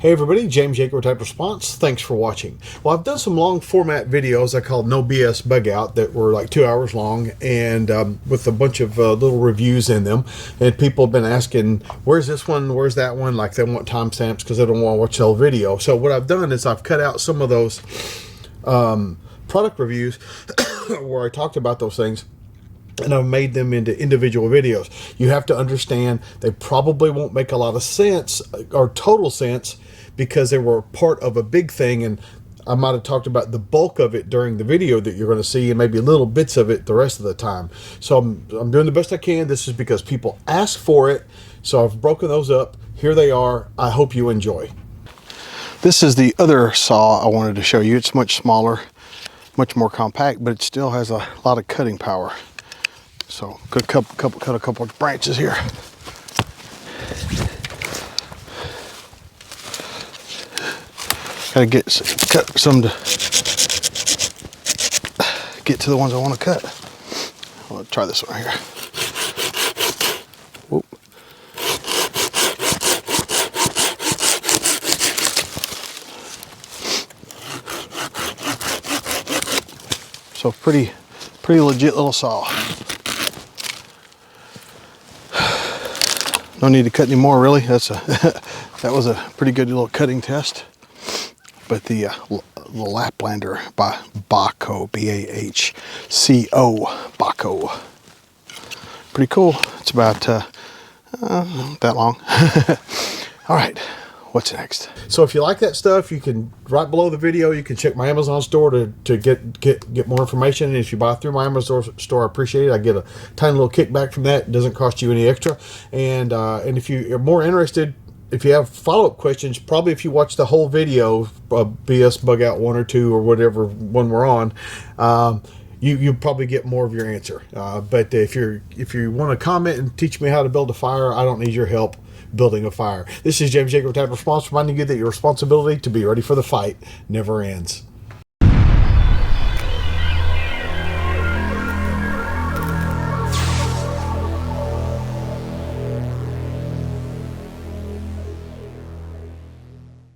Hey everybody, James Yeager Type Response. Thanks for watching. Well, I've done some long format videos I call No BS Bug Out that were like 2 hours long, and with a bunch of little reviews in them. And people have been asking, where's this one, where's that one? Like they want timestamps because they don't want to watch the whole video. So what I've done is I've cut out some of those product reviews where I talked about those things, and I've made them into individual videos. You have to understand they probably won't make a lot of sense or total sense because they were part of a big thing, and I might have talked about the bulk of it during the video that you're going to see and maybe little bits of it the rest of the time. So I'm doing the best I can. This is because people ask for it, so I've broken those up. Here they are. I hope you enjoy. This is the other saw I wanted to show you. It's much smaller, much more compact, but it still has a lot of cutting power. So good cut a couple of branches here. Gotta cut some to get to the ones I want to cut. I'll try this one here. Whoop. So pretty legit little saw. No need to cut any more, really. That was a pretty good little cutting test. But the Laplander by Bugout, B-A-H-C-O, Bugout. Pretty cool. It's about that long. All right, what's next? So if you like that stuff, you can, right below the video, you can check my Amazon store to get more information. And if you buy through my Amazon store, I appreciate it. I get a tiny little kickback from that. It doesn't cost you any extra. And if you are more interested, if you have follow-up questions, probably if you watch the whole video, BS Bug Out 1 or 2 or whatever one we're on, you probably get more of your answer. But if you want to comment and teach me how to build a fire, I don't need your help building a fire. This is James Yeager Type Response, reminding you that your responsibility to be ready for the fight never ends.